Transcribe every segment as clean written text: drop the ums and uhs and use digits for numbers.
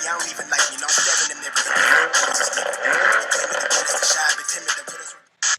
I don't even like me. No, I'm staring in the mirror.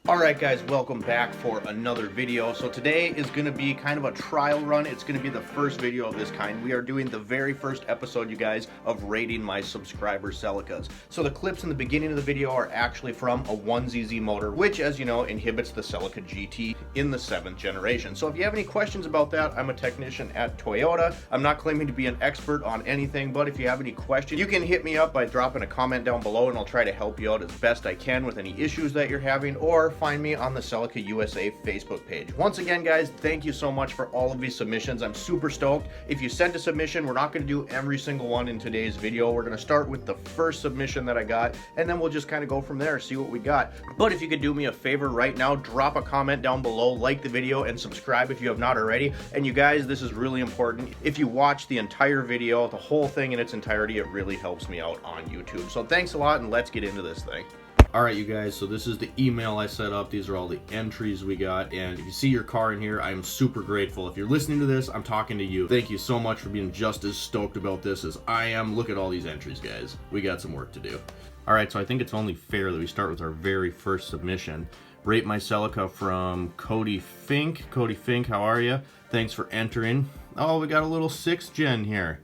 Alright guys, welcome back for another video. So today is going to be kind of a trial run. It's going to be the first video of this kind. We are doing the very first episode, you guys, of rating my subscriber Celicas. So the clips in the beginning of the video are actually from a 1ZZ motor, which, as you know, inhibits the Celica GT in the 7th generation. So if you have any questions about that, I'm a technician at Toyota. I'm not claiming to be an expert on anything, but if you have any questions, you can hit me up by dropping a comment down below and I'll try to help you out as best I can with any issues that you're having, or find me on the Celica USA Facebook page. Once again, guys, thank you so much for all of these submissions. I'm super stoked. If you sent a submission, we're not going to do every single one in today's video. We're going to start with the first submission that I got, and then we'll just kind of go from there, see what we got. But if you could do me a favor right now, drop a comment down below, like the video, and subscribe if you have not already. And you guys, this is really important. If you watch the entire video, the whole thing in its entirety, it really helps me out on YouTube. So thanks a lot, and let's get into this thing. Alright you guys, so this is the email I set up. These are all the entries we got, and if you see your car in here, I am super grateful. If you're listening to this, I'm talking to you. Thank you so much for being just as stoked about this as I am. Look at all these entries, guys. We got some work to do. Alright, so I think it's only fair that we start with our very first submission. Rate my Celica from Cody Fink. Cody Fink, how are you? Thanks for entering. Oh, we got a little 6th gen here.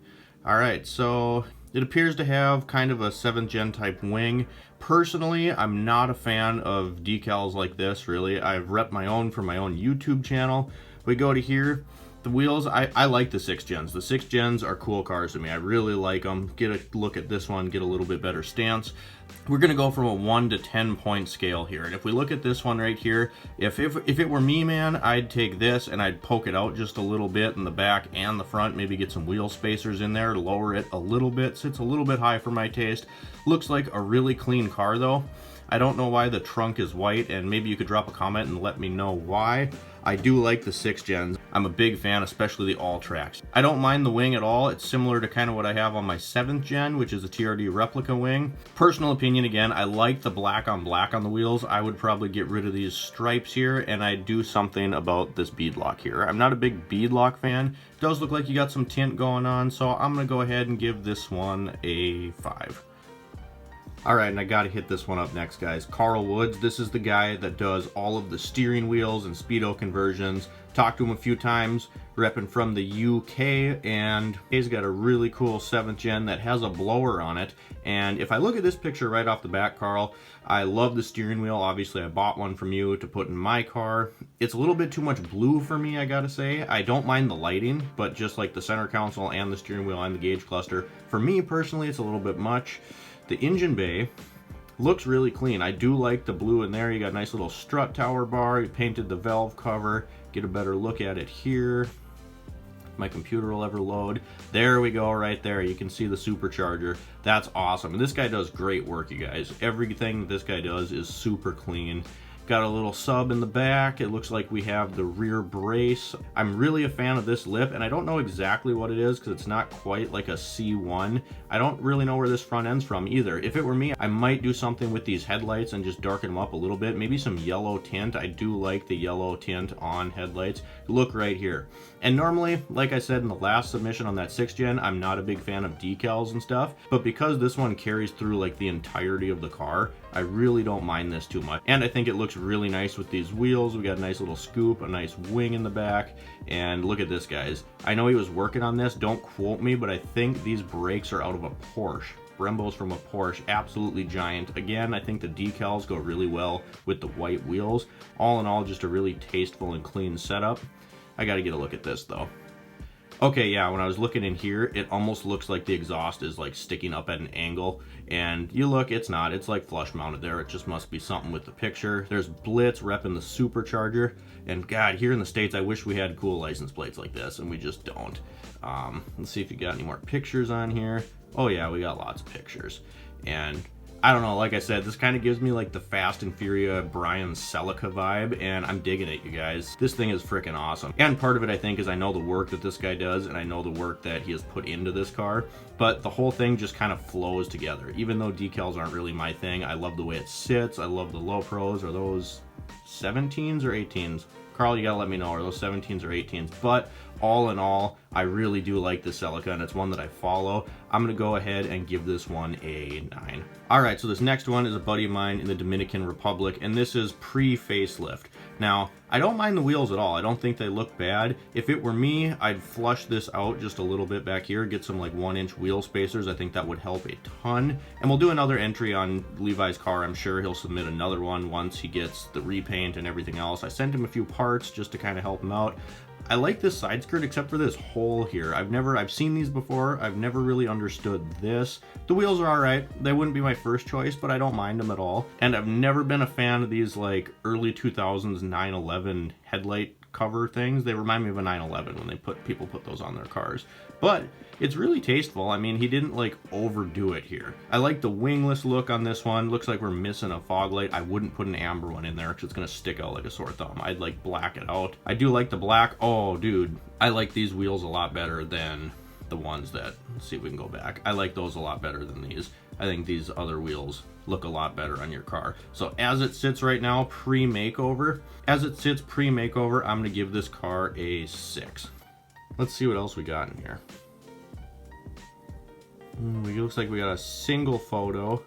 Alright, so it appears to have kind of a 7th gen type wing. Personally, I'm not a fan of decals like this, really. I've repped my own for my own YouTube channel. We go to here. The wheels, I like the 6th gens. The 6th gens are cool cars to me. I really like them. Get a look at this one, get a little bit better stance. We're going to go from a 1 to 10 point scale here. And if we look at this one right here, if it were me, man, I'd take this and I'd poke it out just a little bit in the back and the front. Maybe get some wheel spacers in there to lower it a little bit. Sits a little bit high for my taste. Looks like a really clean car though. I don't know why the trunk is white, and maybe you could drop a comment and let me know why. I do like the 6th gens. I'm a big fan, especially the all-tracks. I don't mind the wing at all. It's similar to kind of what I have on my 7th gen, which is a TRD replica wing. Personal opinion, again, I like the black on black on the wheels. I would probably get rid of these stripes here, and I'd do something about this beadlock here. I'm not a big beadlock fan. It does look like you got some tint going on, so I'm gonna go ahead and give this one a 5. Alright, and I gotta hit this one up next, guys. Carl Woods, this is the guy that does all of the steering wheels and speedo conversions. Talked to him a few times, repping from the UK, and he's got a really cool 7th gen that has a blower on it. And if I look at this picture right off the bat, Carl, I love the steering wheel. Obviously, I bought one from you to put in my car. It's a little bit too much blue for me, I gotta say. I don't mind the lighting, but just like the center console and the steering wheel and the gauge cluster, for me personally, it's a little bit much. The engine bay looks really clean. I do like the blue in there. You got a nice little strut tower bar. You painted the valve cover. Get a better look at it here. My computer will ever load. There we go, right there. You can see the supercharger. That's awesome. And this guy does great work, you guys. Everything this guy does is super clean. Got a little sub in the back. It looks like we have the rear brace. I'm really a fan of this lip, and I don't know exactly what it is because it's not quite like a C1. I don't really know where this front end's from either. If it were me, I might do something with these headlights and just darken them up a little bit. Maybe some yellow tint. I do like the yellow tint on headlights. Look right here. And normally, like I said in the last submission on that 6th gen, I'm not a big fan of decals and stuff, but because this one carries through like the entirety of the car, I really don't mind this too much. And I think it looks really nice with these wheels. We got a nice little scoop, a nice wing in the back, and look at this, guys. I know he was working on this, don't quote me, but I think these brakes are out of a Porsche. Brembo's from a Porsche, absolutely giant. Again, I think the decals go really well with the white wheels. All in all, just a really tasteful and clean setup. I gotta get a look at this though. Okay, yeah, when I was looking in here, it almost looks like the exhaust is like sticking up at an angle, and you look, it's not. It's like flush mounted there. It just must be something with the picture. There's Blitz repping the supercharger, and God, here in the States, I wish we had cool license plates like this, and we just don't. Let's see if you got any more pictures on here. Oh yeah, we got lots of pictures, and I don't know, like I said, this kind of gives me like the Fast and Furious Brian Celica vibe, and I'm digging it, you guys. This thing is freaking awesome. And part of it, I think, is I know the work that this guy does, and I know the work that he has put into this car, but the whole thing just kind of flows together. Even though decals aren't really my thing, I love the way it sits. I love the low pros. Are those 17s or 18s? Carl, you gotta let me know, are those 17s or 18s? But all in all, I really do like the Celica, and it's one that I follow. I'm gonna go ahead and give this one a 9. All right, so this next one is a buddy of mine in the Dominican Republic, and this is pre-facelift. Now, I don't mind the wheels at all. I don't think they look bad. If it were me, I'd flush this out just a little bit back here, get some like 1-inch wheel spacers. I think that would help a ton. And we'll do another entry on Levi's car. I'm sure he'll submit another one once he gets the repaint and everything else. I sent him a few parts just to kind of help him out. I like this side skirt except for this hole here. I've seen these before. I've never really understood this. The wheels are all right. They wouldn't be my first choice, but I don't mind them at all. And I've never been a fan of these like early 2000s 911 headlight cover things. They remind me of a 911 when people put those on their cars. But it's really tasteful. I mean, he didn't like overdo it here. I like the wingless look on this one. Looks like we're missing a fog light. I wouldn't put an amber one in there because it's gonna stick out like a sore thumb. I'd like black it out. I do like the black. Oh, dude, I like these wheels a lot better than the ones that, let's see if we can go back. I like those a lot better than these. I think these other wheels look a lot better on your car. So as it sits right now, pre-makeover, I'm gonna give this car a 6. Let's see what else we got in here. It looks like we got a single photo.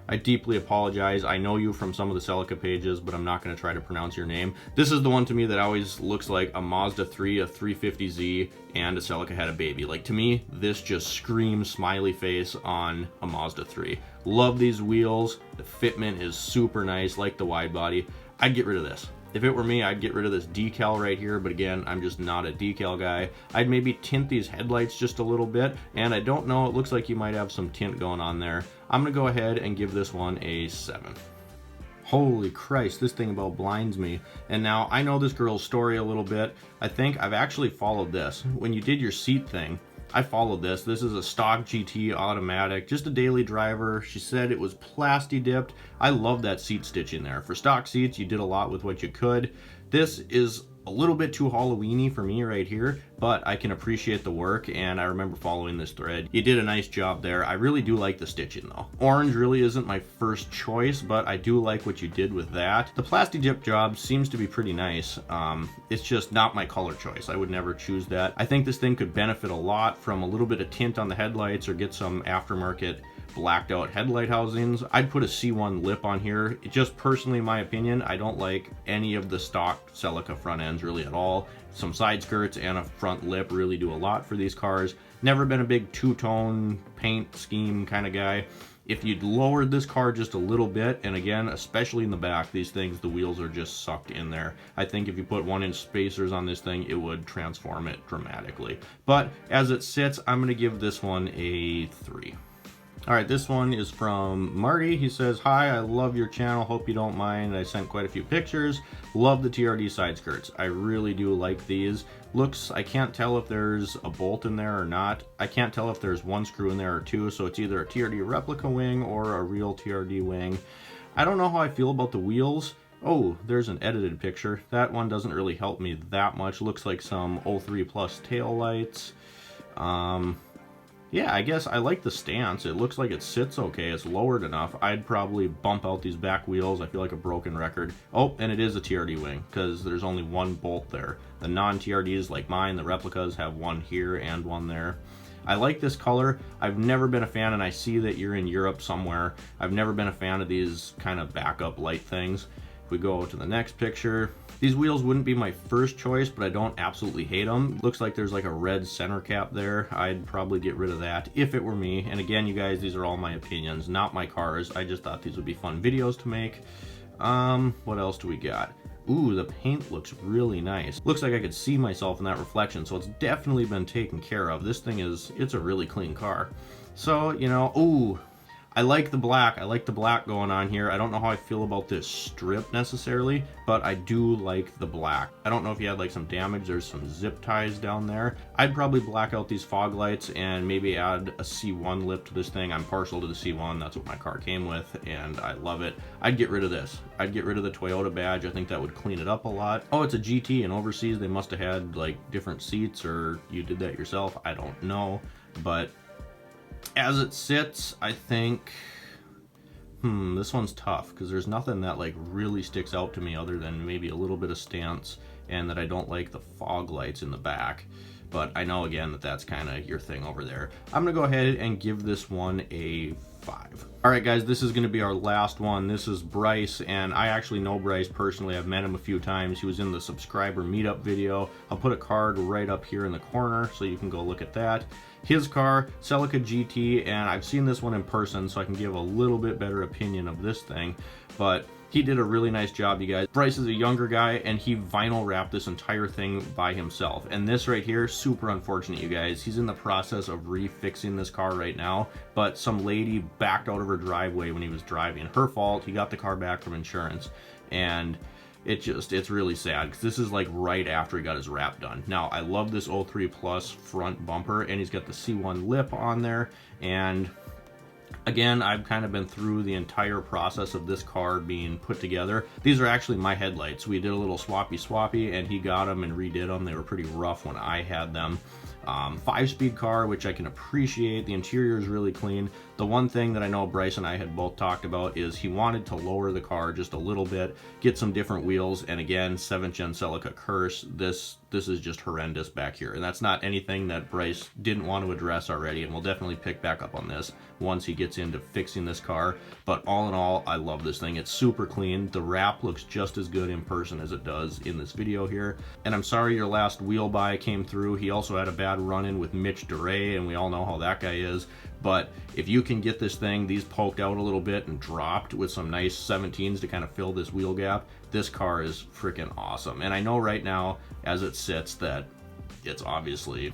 I deeply apologize. I know you from some of the Celica pages, but I'm not going to try to pronounce your name. This is the one to me that always looks like a Mazda 3, a 350Z, and a Celica had a baby. Like, to me, this just screams smiley face on a Mazda 3. Love these wheels. The fitment is super nice, like the wide body. I'd get rid of this. If it were me, I'd get rid of this decal right here, but again, I'm just not a decal guy. I'd maybe tint these headlights just a little bit, and I don't know, it looks like you might have some tint going on there. I'm gonna go ahead and give this one a 7. Holy Christ, this thing about blinds me. And now, I know this girl's story a little bit. I think I've actually followed this. When you did your seat thing, I followed this. This is a stock GT automatic, just a daily driver. She said it was plasti dipped. I love that seat stitching there. For stock seats, you did a lot with what you could. This is a little bit too Halloween-y for me right here, but I can appreciate the work, and I remember following this thread. You did a nice job there. I really do like the stitching though. Orange really isn't my first choice, but I do like what you did with that. The plasti dip job seems to be pretty nice. It's just not my color choice. I would never choose that. I think this thing could benefit a lot from a little bit of tint on the headlights or get some aftermarket blacked out headlight housings. I'd put a C1 lip on here. Just personally, my opinion, I don't like any of the stock Celica front ends really at all. Some side skirts and a front lip really do a lot for these cars. Never been a big two-tone paint scheme kind of guy. If you'd lowered this car just a little bit, and again, especially in the back, these things, the wheels are just sucked in there. I think if you put 1-inch spacers on this thing, it would transform it dramatically. But as it sits, I'm gonna give this one a 3. All right, this one is from Marty. He says, "Hi, I love your channel. Hope you don't mind. I sent quite a few pictures. Love the TRD side skirts. I really do like these. Looks, I can't tell if there's a bolt in there or not. I can't tell if there's one screw in there or two, so it's either a TRD replica wing or a real TRD wing. I don't know how I feel about the wheels. Oh, there's an edited picture. That one doesn't really help me that much. Looks like some 03 plus tail lights. Yeah, I guess I like the stance. It looks like it sits okay. It's lowered enough. I'd probably bump out these back wheels. I feel like a broken record. Oh, and it is a TRD wing because there's only one bolt there. The non-TRDs like mine, the replicas, have one here and one there. I like this color. I've never been a fan, and I see that you're in Europe somewhere. I've never been a fan of these kind of backup light things. If we go to the next picture, these wheels wouldn't be my first choice, but I don't absolutely hate them. Looks like there's like a red center cap there. I'd probably get rid of that if it were me. And again, you guys, these are all my opinions, not my cars. I just thought these would be fun videos to make. What else do we got? Ooh, the paint looks really nice. Looks like I could see myself in that reflection, so it's definitely been taken care of. This thing it's a really clean car. So, you know, ooh, I like the black. I like the black going on here. I don't know how I feel about this strip necessarily, but I do like the black. I don't know if you had like some damage. There's some zip ties down there. I'd probably black out these fog lights and maybe add a C1 lip to this thing. I'm partial to the C1. That's what my car came with, and I love it. I'd get rid of this. I'd get rid of the Toyota badge. I think that would clean it up a lot. Oh, it's a GT, and overseas they must have had like different seats, or you did that yourself. I don't know, but as it sits, I think, this one's tough because there's nothing that like really sticks out to me other than maybe a little bit of stance and that I don't like the fog lights in the back. But I know again that that's kind of your thing over there. I'm gonna go ahead and give this one a 5. All right, guys, this is gonna be our last one. This is Bryce, and I actually know Bryce personally. I've met him a few times. He was in the subscriber meetup video. I'll put a card right up here in the corner so you can go look at that. His car, Celica GT, and I've seen this one in person, so I can give a little bit better opinion of this thing, but he did a really nice job, you guys. Bryce is a younger guy, and he vinyl wrapped this entire thing by himself. And this right here, super unfortunate, you guys. He's in the process of refixing this car right now, but some lady backed out of her driveway when he was driving. Her fault. He got the car back from insurance, and it's really sad because this is like right after he got his wrap done. Now, I love this 03 Plus front bumper, and he's got the C1 lip on there, and again, I've kind of been through the entire process of this car being put together. These are actually my headlights. We did a little swappy, and he got them and redid them. They were pretty rough when I had them. 5-speed car, which I can appreciate. The interior is really clean. The one thing that I know Bryce and I had both talked about is he wanted to lower the car just a little bit, get some different wheels, and again, 7th gen Celica curse. This is just horrendous back here, and that's not anything that Bryce didn't want to address already, and we'll definitely pick back up on this once he gets into fixing this car. But all in all, I love this thing. It's super clean. The wrap looks just as good in person as it does in this video here. And I'm sorry your last wheel buy came through. He also had a bad run-in with Mitch DeRay, and we all know how that guy is. But if you can get this thing, these poked out a little bit and dropped with some nice 17s to kind of fill this wheel gap, this car is freaking awesome. And I know right now, as it sits, that it's obviously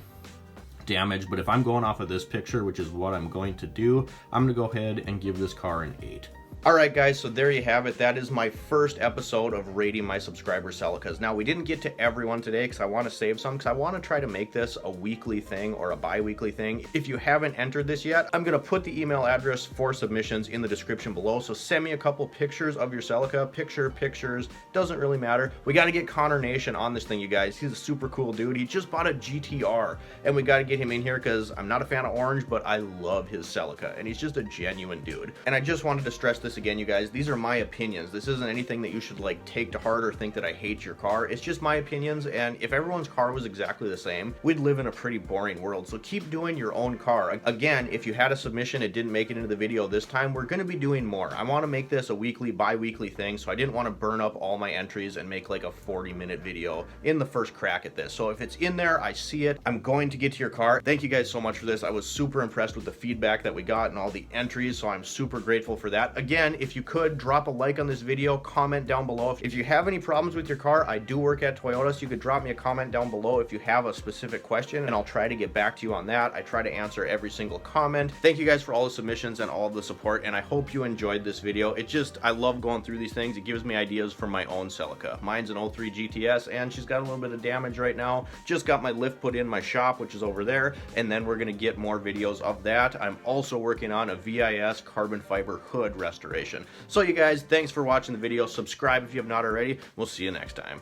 damaged, but if I'm going off of this picture, which is what I'm going to do, I'm gonna go ahead and give this car an 8. Alright guys, so there you have it. That is my first episode of rating my subscriber Celicas. Now, we didn't get to everyone today because I want to save some, because I want to try to make this a weekly thing or a bi-weekly thing. If you haven't entered this yet, I'm going to put the email address for submissions in the description below, so send me a couple pictures of your Celica. Pictures, doesn't really matter. We got to get Connor Nation on this thing, you guys. He's a super cool dude. He just bought a GTR, and we got to get him in here because I'm not a fan of orange, but I love his Celica, and he's just a genuine dude. And I just wanted to stress this again, you guys. These are my opinions. This isn't anything that you should like take to heart or think that I hate your car. It's just my opinions, and if everyone's car was exactly the same, we'd live in a pretty boring world. So keep doing your own car. Again, if you had a submission, it didn't make it into the video this time, we're going to be doing more. I want to make this a weekly, bi-weekly thing, so I didn't want to burn up all my entries and make like a 40-minute video in the first crack at this. So if it's in there, I see it, I'm going to get to your car. Thank you guys so much for this. I was super impressed with the feedback that we got and all the entries, so I'm super grateful for that. Again, if you could drop a like on this video, comment down below. If you have any problems with your car, I do work at Toyota, so you could drop me a comment down below if you have a specific question, and I'll try to get back to you on that. I try to answer every single comment. Thank you guys for all the submissions and all of the support, and I hope you enjoyed this video. I love going through these things. It gives me ideas for my own Celica. Mine's an 03 GTS, and she's got a little bit of damage right now. Just got my lift put in my shop, which is over there, and then we're gonna get more videos of that. I'm also working on a VIS carbon fiber hood restoration. So you guys, thanks for watching the video. Subscribe if you have not already. We'll see you next time.